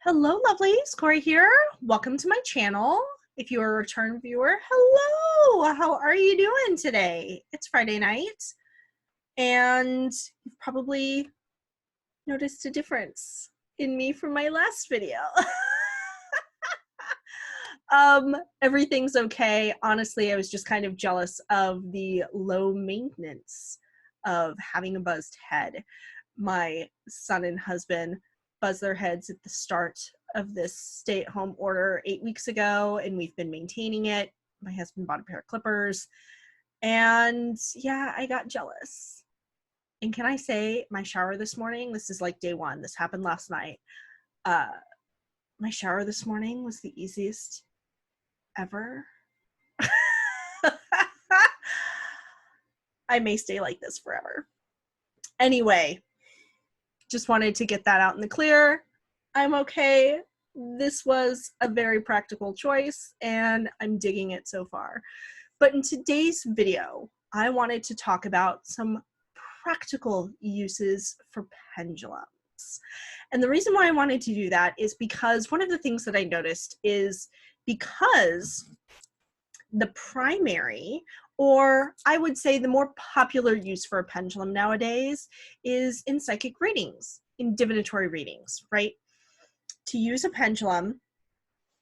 Hello, lovelies. Cory here. Welcome to my channel. If you're a return viewer, hello. How are you doing today? It's Friday night, and you've probably noticed a difference in me from my last video. Everything's okay. Honestly, I was just kind of jealous of the low maintenance of having a buzzed head. My son and husband buzzed their heads at the start of this stay-at-home order 8 weeks ago, and we've been maintaining it. My husband bought a pair of clippers, and yeah, I got jealous. And can I say, my shower this morning, this is like day one, this happened last night. My shower this morning was the easiest ever. I may stay like this forever. Anyway, just wanted to get that out in the clear. I'm okay. This was a very practical choice, and I'm digging it so far. But in today's video, I wanted to talk about some practical uses for pendulums. And the reason why I wanted to do that is because one of the things that I noticed is because the primary, or I would say the more popular use for a pendulum nowadays, is in psychic readings, in divinatory readings, right? To use a pendulum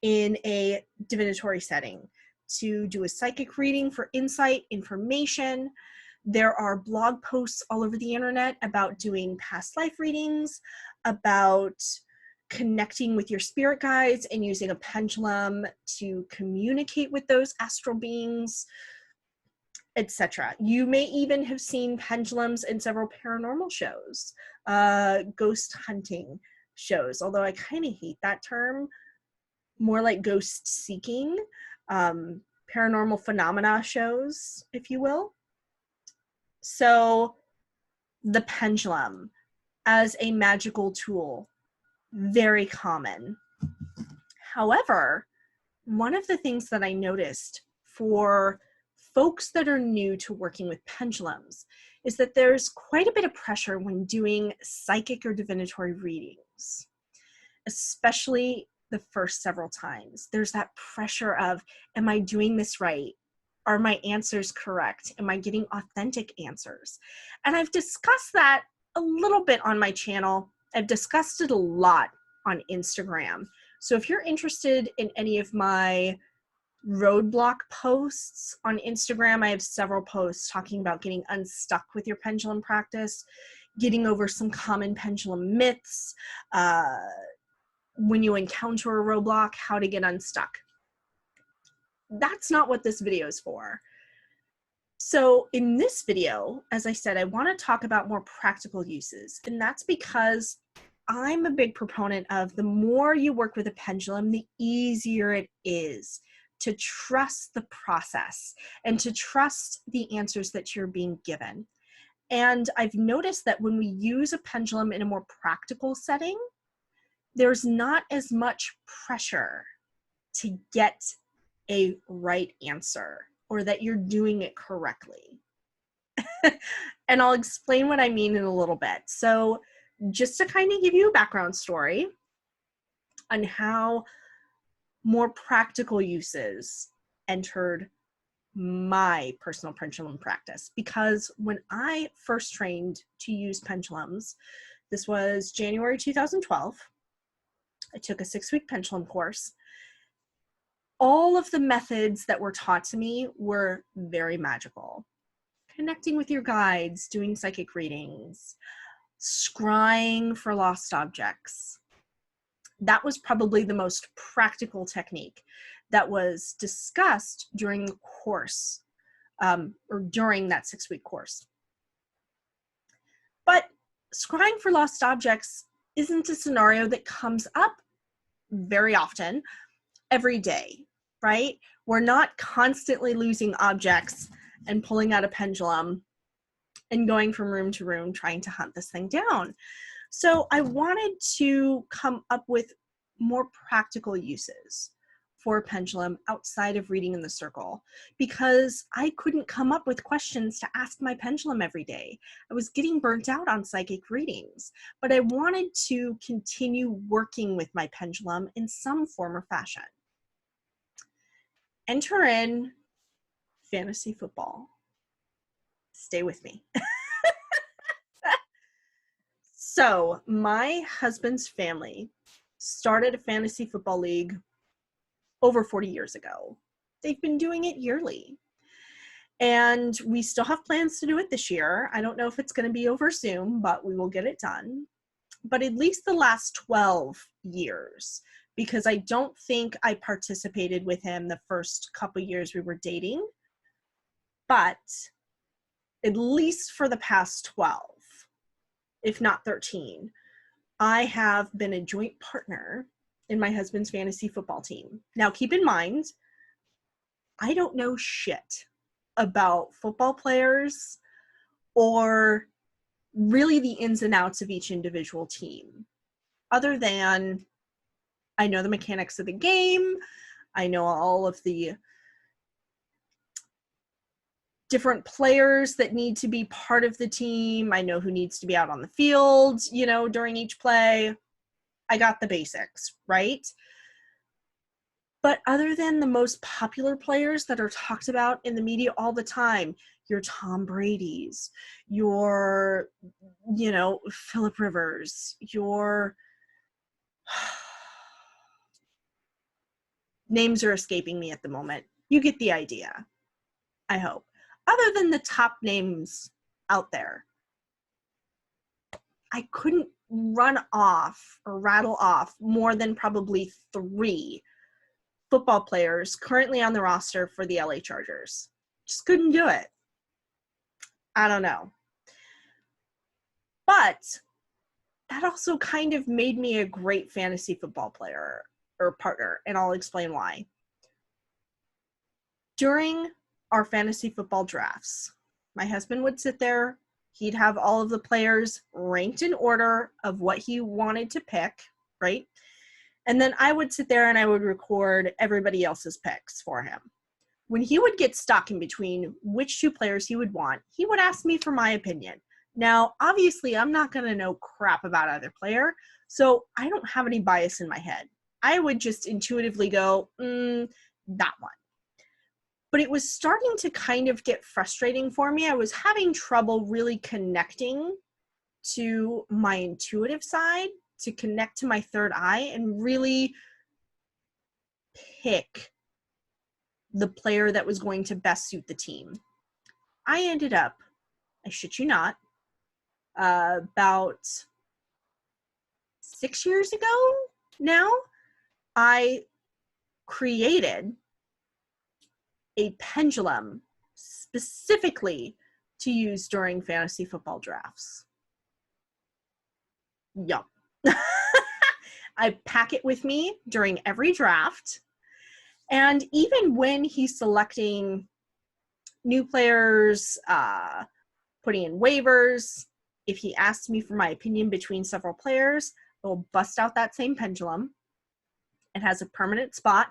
in a divinatory setting, to do a psychic reading for insight, information. There are blog posts all over the internet about doing past life readings, about connecting with your spirit guides and using a pendulum to communicate with those astral beings, etc. You may even have seen pendulums in several paranormal shows, ghost hunting shows, although I kind of hate that term, more like ghost seeking, paranormal phenomena shows, if you will. So the pendulum as a magical tool, very common. However, one of the things that I noticed for folks that are new to working with pendulums is that there's quite a bit of pressure when doing psychic or divinatory readings, especially the first several times. There's that pressure of, am I doing this right? Are my answers correct? Am I getting authentic answers? And I've discussed that a little bit on my channel. I've discussed it a lot on Instagram. So if you're interested in any of my roadblock posts on Instagram, I have several posts talking about getting unstuck with your pendulum practice, getting over some common pendulum myths, when you encounter a roadblock, how to get unstuck. That's not what this video is for. So in this video, as I said, I want to talk about more practical uses, and that's because I'm a big proponent of the more you work with a pendulum, the easier it is to trust the process and to trust the answers that you're being given. And I've noticed that when we use a pendulum in a more practical setting, there's not as much pressure to get a right answer or that you're doing it correctly. And I'll explain what I mean in a little bit. So just to kind of give you a background story on how more practical uses entered my personal pendulum practice. Because when I first trained to use pendulums, this was January 2012, I took a 6-week pendulum course. All of the methods that were taught to me were very magical. Connecting with your guides, doing psychic readings, scrying for lost objects. That was probably the most practical technique that was discussed during the course, or during that 6-week course. But scrying for lost objects isn't a scenario that comes up very often every day, right? We're not constantly losing objects and pulling out a pendulum and going from room to room trying to hunt this thing down. So I wanted to come up with more practical uses for Pendulum outside of reading in the circle because I couldn't come up with questions to ask my Pendulum every day. I was getting burnt out on psychic readings, but I wanted to continue working with my Pendulum in some form or fashion. Enter in fantasy football. Stay with me. So, my husband's family started a fantasy football league over 40 years ago. They've been doing it yearly. And we still have plans to do it this year. I don't know if it's going to be over Zoom, but we will get it done. But at least the last 12 years, because I don't think I participated with him the first couple years we were dating. But at least for the past 12, if not 13, I have been a joint partner in my husband's fantasy football team. Now, keep in mind, I don't know shit about football players or really the ins and outs of each individual team, other than I know the mechanics of the game. I know all of the different players that need to be part of the team. I know who needs to be out on the field, during each play. I got the basics, right? But other than the most popular players that are talked about in the media all the time, your Tom Brady's, your, Phillip Rivers, your names are escaping me at the moment. You get the idea, I hope. Other than the top names out there, I couldn't run off or rattle off more than probably 3 football players currently on the roster for the LA Chargers. Just couldn't do it. I don't know. But that also kind of made me a great fantasy football player or partner, and I'll explain why. During our fantasy football drafts, my husband would sit there. He'd have all of the players ranked in order of what he wanted to pick, right? And then I would sit there and I would record everybody else's picks for him. When he would get stuck in between which 2 players he would want, he would ask me for my opinion. Now, obviously, I'm not going to know crap about either player, so I don't have any bias in my head. I would just intuitively go, that one. But it was starting to kind of get frustrating for me. I was having trouble really connecting to my intuitive side, to connect to my third eye and really pick the player that was going to best suit the team. I ended up, I shit you not, about 6 years ago now, I created a pendulum specifically to use during fantasy football drafts. Yup. I pack it with me during every draft. And even when he's selecting new players, putting in waivers, if he asks me for my opinion between several players, I will bust out that same pendulum. It has a permanent spot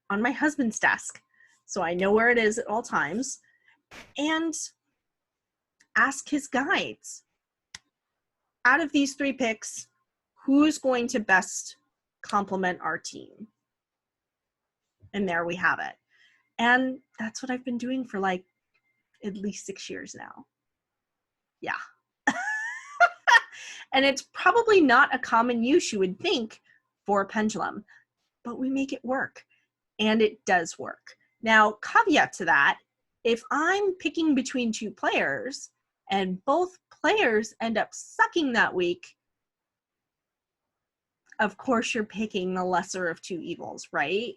on my husband's desk, so I know where it is at all times, and ask his guides. Out of these 3 picks, who's going to best complement our team? And there we have it. And that's what I've been doing for like at least 6 years now. Yeah. And it's probably not a common use, you would think, for a pendulum, but we make it work. And it does work. Now, caveat to that, if I'm picking between 2 players and both players end up sucking that week, of course you're picking the lesser of 2 evils, right?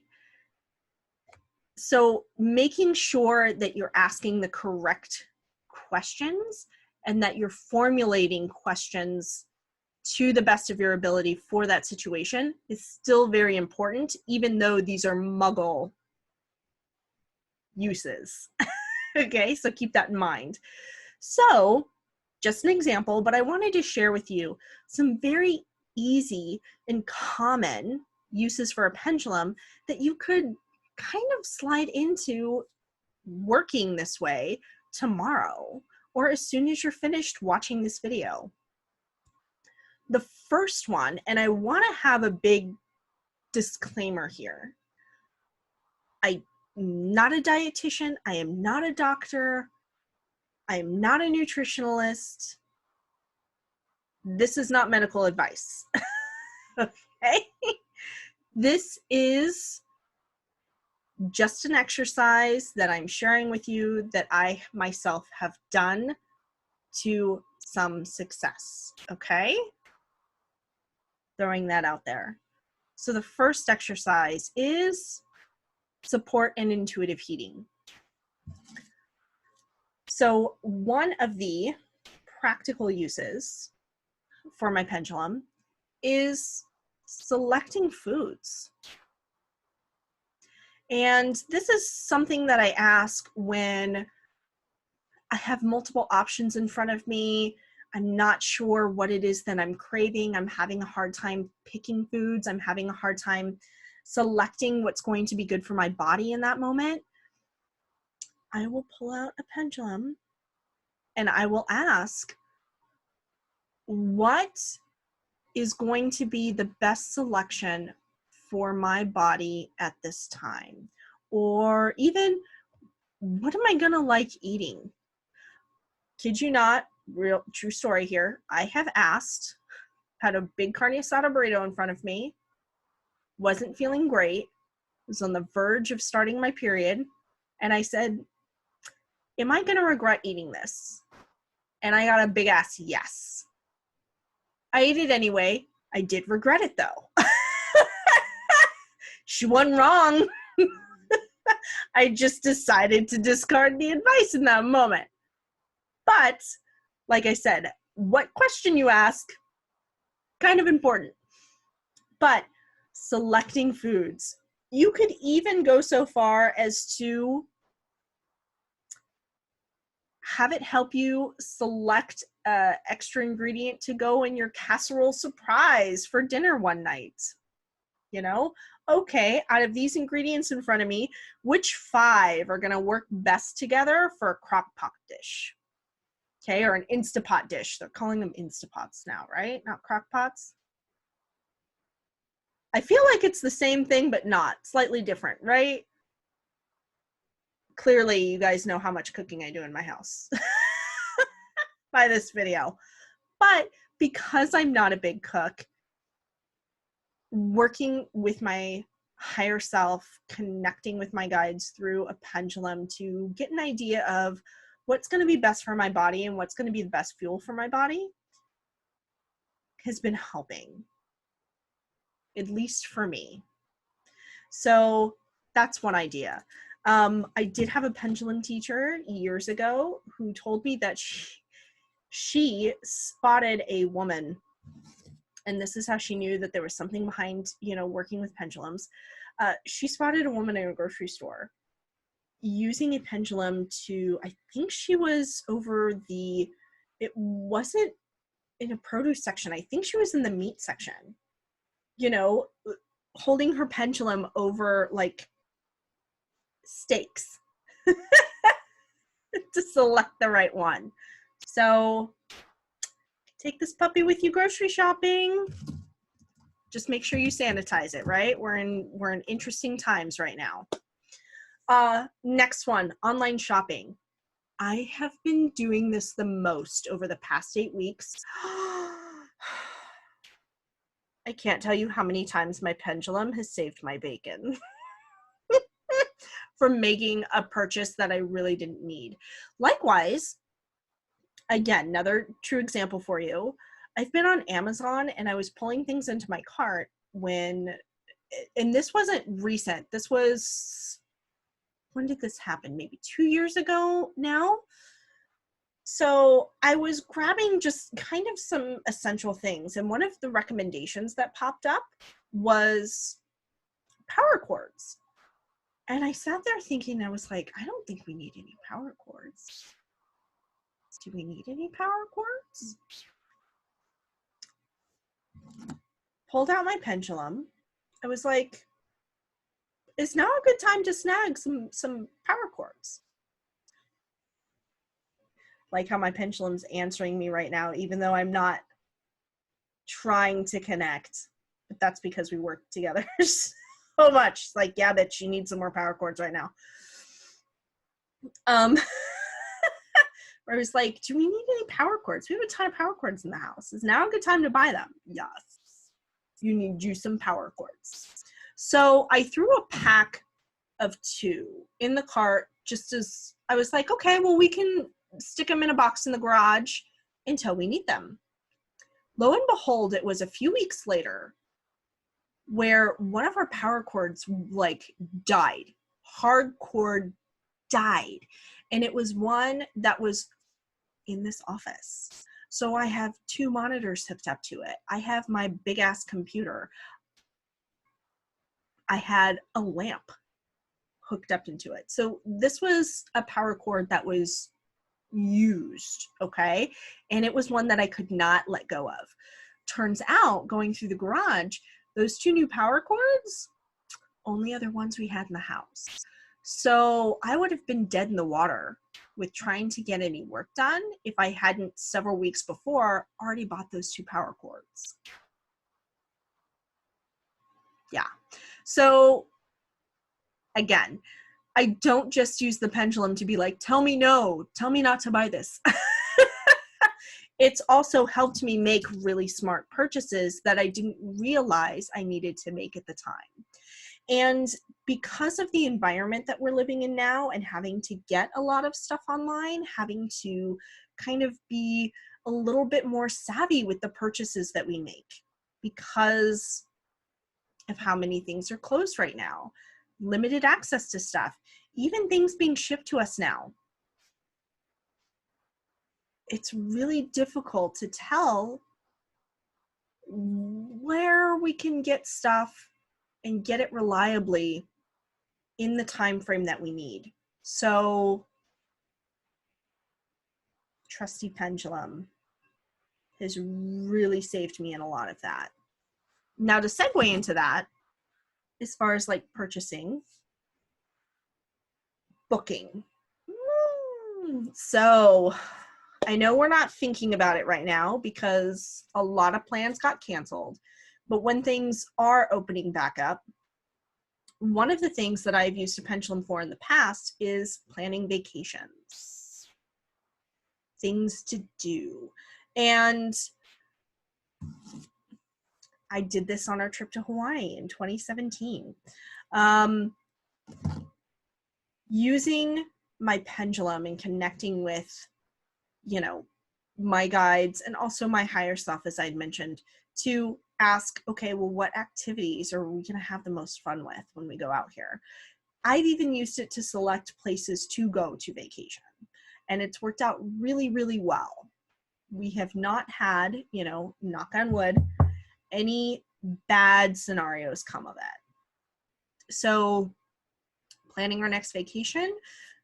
So making sure that you're asking the correct questions and that you're formulating questions to the best of your ability for that situation is still very important, even though these are Muggle uses. Okay, so keep that in mind. So, just an example, but I wanted to share with you some very easy and common uses for a pendulum that you could kind of slide into working this way tomorrow or as soon as you're finished watching this video. The first one, and I want to have a big disclaimer here. I'm not a dietitian. I am not a doctor. I am not a nutritionalist. This is not medical advice. Okay? This is just an exercise that I'm sharing with you that I myself have done to some success. Okay? Throwing that out there. So the first exercise is support and intuitive heating. So one of the practical uses for my pendulum is selecting foods. And this is something that I ask when I have multiple options in front of me. I'm not sure what it is that I'm craving. I'm having a hard time picking foods. I'm having a hard time selecting what's going to be good for my body in that moment. I will pull out a pendulum and I will ask, what is going to be the best selection for my body at this time? Or even, what am I gonna like eating? Kid you not, real true story here. I have asked, had a big carne asada burrito in front of me, wasn't feeling great, was on the verge of starting my period, and I said, am I gonna regret eating this? And I got a big ass yes. I ate it anyway. I did regret it though. She wasn't wrong. I just decided to discard the advice in that moment. But, like I said, what question you ask, kind of important. But selecting foods. You could even go so far as to have it help you select an extra ingredient to go in your casserole surprise for dinner one night. You know, okay, out of these ingredients in front of me, which 5 are going to work best together for a crock pot dish? Okay, or an Instapot dish. They're calling them Instapots now, right? Not crock pots. I feel like it's the same thing, but not. Slightly different, right? Clearly, you guys know how much cooking I do in my house by this video. But because I'm not a big cook, working with my higher self, connecting with my guides through a pendulum to get an idea of what's going to be best for my body and what's going to be the best fuel for my body has been helping, at least for me. So that's one idea. I did have a pendulum teacher years ago who told me that she spotted a woman, and this is how she knew that there was something behind, you know, working with pendulums. She spotted a woman in a grocery store using a pendulum to, I think she was over the, it wasn't in a produce section. I think she was in the meat section, you know, holding her pendulum over like steaks to select the right one. So take this puppy with you grocery shopping. Just make sure you sanitize it, right? We're in interesting times right now. Next one, online shopping. I have been doing this the most over the past 8 weeks. I can't tell you how many times my pendulum has saved my bacon from making a purchase that I really didn't need. Likewise, again, another true example for you. I've been on Amazon and I was pulling things into my cart when, and this wasn't recent, this was, when did this happen? Maybe 2 years ago now. So I was grabbing just kind of some essential things, and one of the recommendations that popped up was power cords. And I sat there thinking, I was like, I don't think we need any power cords. Do we need any power cords? Pulled out my pendulum. I was like, is now a good time to snag some power cords? Like how my pendulum's answering me right now, even though I'm not trying to connect. But that's because we work together so much. It's like, yeah, bitch, you need some more power cords right now. Where I was like, do we need any power cords? We have a ton of power cords in the house. Is now a good time to buy them? Yes. You need you some power cords. So I threw a pack of 2 in the cart, just as I was like, okay, well, we can stick them in a box in the garage until we need them. Lo and behold, it was a few weeks later where one of our power cords like died. Hardcore died. And it was one that was in this office. So I have 2 monitors hooked up to it. I have my big ass computer. I had a lamp hooked up into it. So this was a power cord that was used, okay? And it was one that I could not let go of. Turns out, going through the garage, those 2 new power cords, only other ones we had in the house. So I would have been dead in the water with trying to get any work done if I hadn't several weeks before already bought those 2 power cords. Yeah. So again, I don't just use the pendulum to be like, tell me no, tell me not to buy this. It's also helped me make really smart purchases that I didn't realize I needed to make at the time. And because of the environment that we're living in now and having to get a lot of stuff online, having to kind of be a little bit more savvy with the purchases that we make because of how many things are closed right now, limited access to stuff, even things being shipped to us now. It's really difficult to tell where we can get stuff and get it reliably in the time frame that we need. So trusty pendulum has really saved me in a lot of that. Now to segue into that, as far as like purchasing, booking. So I know we're not thinking about it right now because a lot of plans got canceled, but when things are opening back up, one of the things that I've used a pendulum for in the past is planning vacations, things to do. And I did this on our trip to Hawaii in 2017. Using my pendulum and connecting with, you know, my guides and also my higher self, as I'd mentioned, to ask, okay, well, what activities are we going to have the most fun with when we go out here? I've even used it to select places to go to vacation, and it's worked out really, really well. We have not had, you know, knock on wood, any bad scenarios come of it. So planning our next vacation,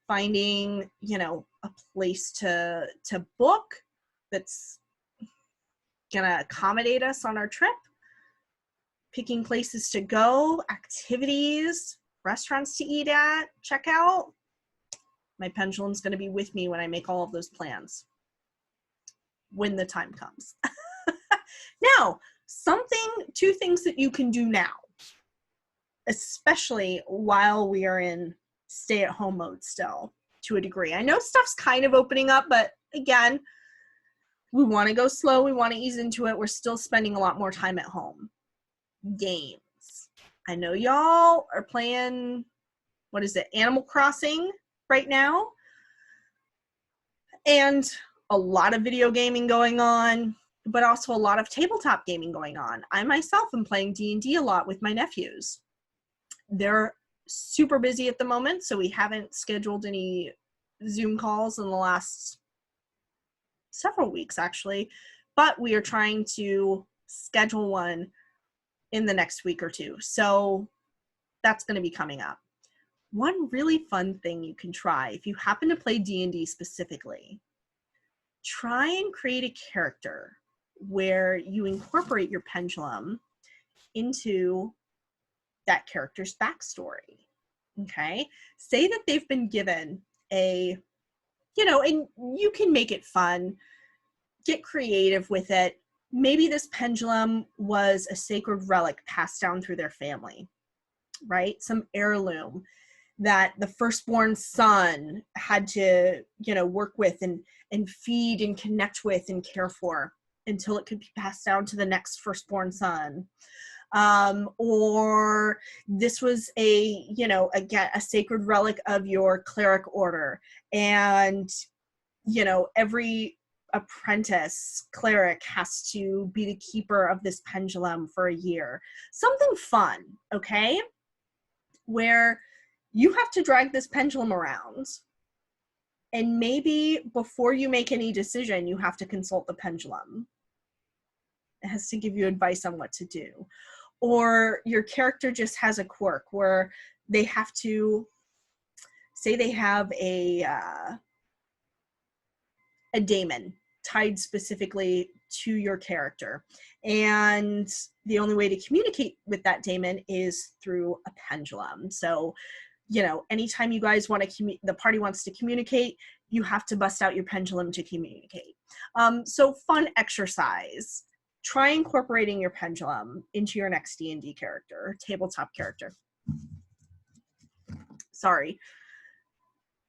finding, you know, a place to book that's gonna accommodate us on our trip, picking places to go, activities, restaurants to eat at, check out. My pendulum's gonna be with me when I make all of those plans, when the time comes. Now, 2 things that you can do now, especially while we are in stay-at-home mode still, to a degree. I know stuff's kind of opening up, but again, we want to go slow. We want to ease into it. We're still spending a lot more time at home. Games. I know y'all are playing, what is it, Animal Crossing right now. And a lot of video gaming going on, but also a lot of tabletop gaming going on. I myself am playing D&D a lot with my nephews. They're super busy at the moment, so we haven't scheduled any Zoom calls in the last several weeks, actually, but we are trying to schedule one in the next week or 2. So that's going to be coming up. One really fun thing you can try, if you happen to play D&D specifically, try and create a character where you incorporate your pendulum into that character's backstory. Okay, say that they've been given a, you know, and you can make it fun, get creative with it. Maybe this pendulum was a sacred relic passed down through their family, right? Some heirloom that the firstborn son had to, you know, work with and feed and connect with and care for until it could be passed down to the next firstborn son. Or this was a, you know, again, a sacred relic of your cleric order, and, you know, every apprentice cleric has to be the keeper of this pendulum for a year. Something fun, okay? Where you have to drag this pendulum around, and maybe before you make any decision, you have to consult the pendulum. It has to give you advice on what to do. Or your character just has a quirk where they have to, say they have a daemon tied specifically to your character, and the only way to communicate with that daemon is through a pendulum. So, you know, anytime you guys want to, the party wants to communicate, you have to bust out your pendulum to communicate. So fun exercise. Try incorporating your pendulum into your next D&D character, tabletop character. Sorry,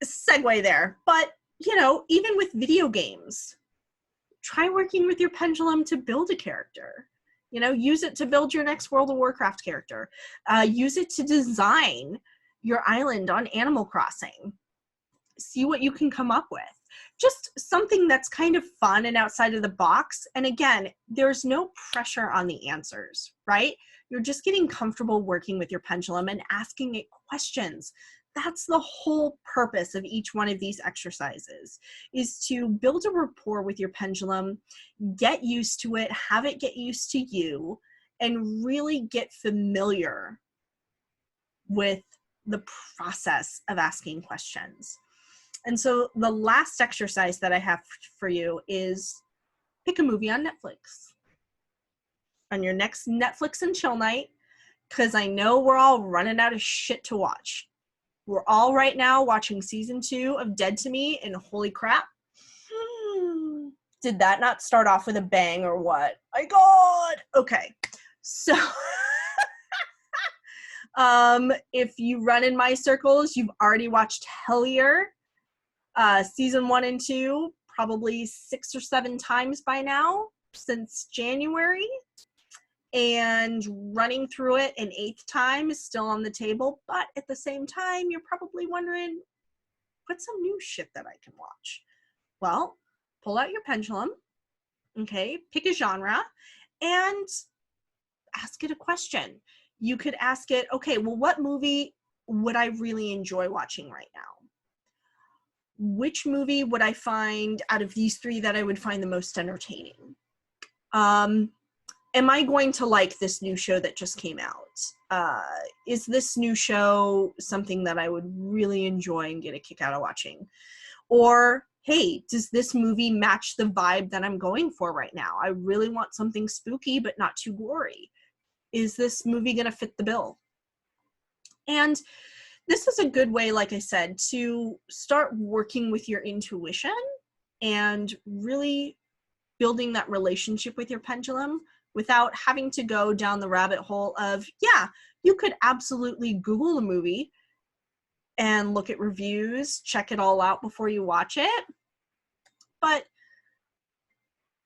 segue there. But, you know, even with video games, try working with your pendulum to build a character. You know, use it to build your next World of Warcraft character. Use it to design your island on Animal Crossing. See what you can come up with. Just something that's kind of fun and outside of the box. And again, there's no pressure on the answers, right? You're just getting comfortable working with your pendulum and asking it questions. That's the whole purpose of each one of these exercises, is to build a rapport with your pendulum, get used to it, have it get used to you, and really get familiar with the process of asking questions. And so the last exercise that I have for you is pick a movie on Netflix. On your next Netflix and chill night, because I know we're all running out of shit to watch. We're all right now watching season 2 of Dead to Me, and holy crap. Did that not start off with a bang or what? My God. Okay. So if you run in my circles, you've already watched Hellier, season 1 and 2, probably 6 or 7 times by now since January. And running through it an 8th time is still on the table, but at the same time, you're probably wondering, what's some new shit that I can watch? Well, pull out your pendulum, okay, pick a genre, and ask it a question. You could ask it, okay, well, what movie would I really enjoy watching right now? Which movie would I find out of these 3 that I would find the most entertaining? Am I going to like this new show that just came out? Is this new show something that I would really enjoy and get a kick out of watching? Or, hey, does this movie match the vibe that I'm going for right now? I really want something spooky but not too gory. Is this movie going to fit the bill? And this is a good way, like I said, to start working with your intuition and really building that relationship with your pendulum without having to go down the rabbit hole of, yeah, you could absolutely Google a movie and look at reviews, check it all out before you watch it. But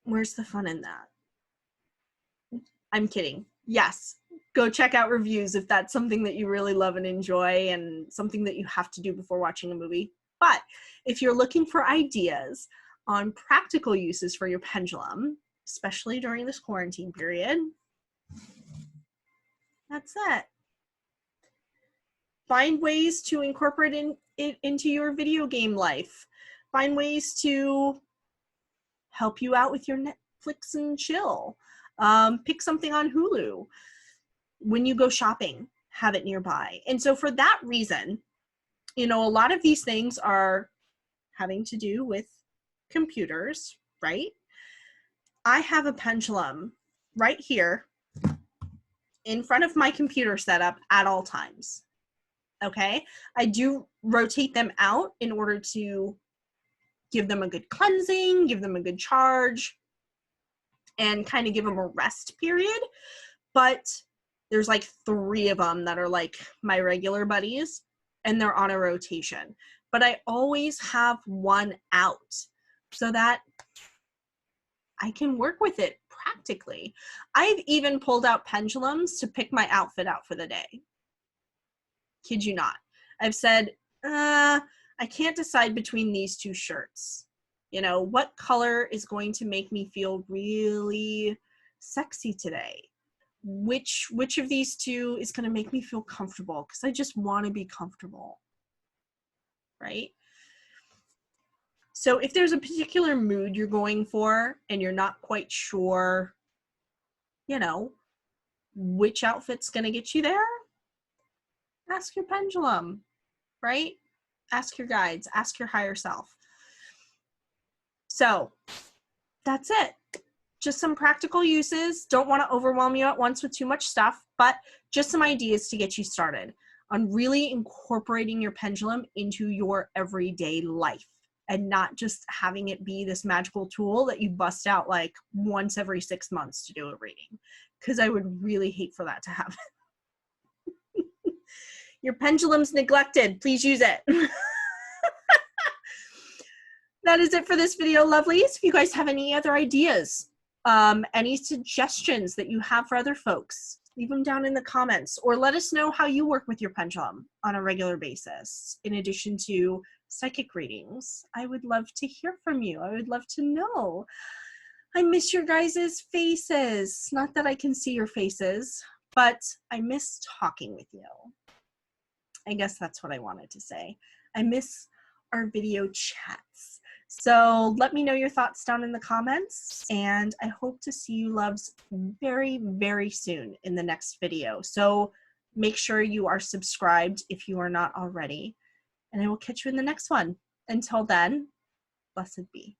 where's the fun in that? I'm kidding. Yes, go check out reviews if that's something that you really love and enjoy and something that you have to do before watching a movie. But if you're looking for ideas on practical uses for your pendulum, especially during this quarantine period, that's it. Find ways to incorporate it into your video game life. Find ways to help you out with your Netflix and chill. Pick something on Hulu. When you go shopping, have it nearby. And so for that reason, you know, a lot of these things are having to do with computers, right? I have a pendulum right here in front of my computer setup at all times. Okay? I do rotate them out in order to give them a good cleansing, give them a good charge, and kind of give them a rest period. But there's like 3 of them that are like my regular buddies, and they're on a rotation. But I always have one out so that I can work with it practically. I've even pulled out pendulums to pick my outfit out for the day. Kid you not. I've said, I can't decide between these 2 shirts. You know, what color is going to make me feel really sexy today? Which of these 2 is going to make me feel comfortable? Because I just want to be comfortable, right? So if there's a particular mood you're going for and you're not quite sure, you know, which outfit's going to get you there, ask your pendulum, right? Ask your guides, ask your higher self. So that's it. Just some practical uses. Don't want to overwhelm you at once with too much stuff, but just some ideas to get you started on really incorporating your pendulum into your everyday life and not just having it be this magical tool that you bust out like once every 6 months to do a reading, because I would really hate for that to happen. Your pendulum's neglected. Please use it. That is it for this video, lovelies. If you guys have any other ideas, any suggestions that you have for other folks, leave them down in the comments, or let us know how you work with your pendulum on a regular basis. In addition to psychic readings, I would love to hear from you. I would love to know. I miss your guys' faces. Not that I can see your faces, but I miss talking with you. I guess that's what I wanted to say. I miss our video chats. So let me know your thoughts down in the comments, and I hope to see you loves very, very soon in the next video. So make sure you are subscribed if you are not already, and I will catch you in the next one. Until then, blessed be.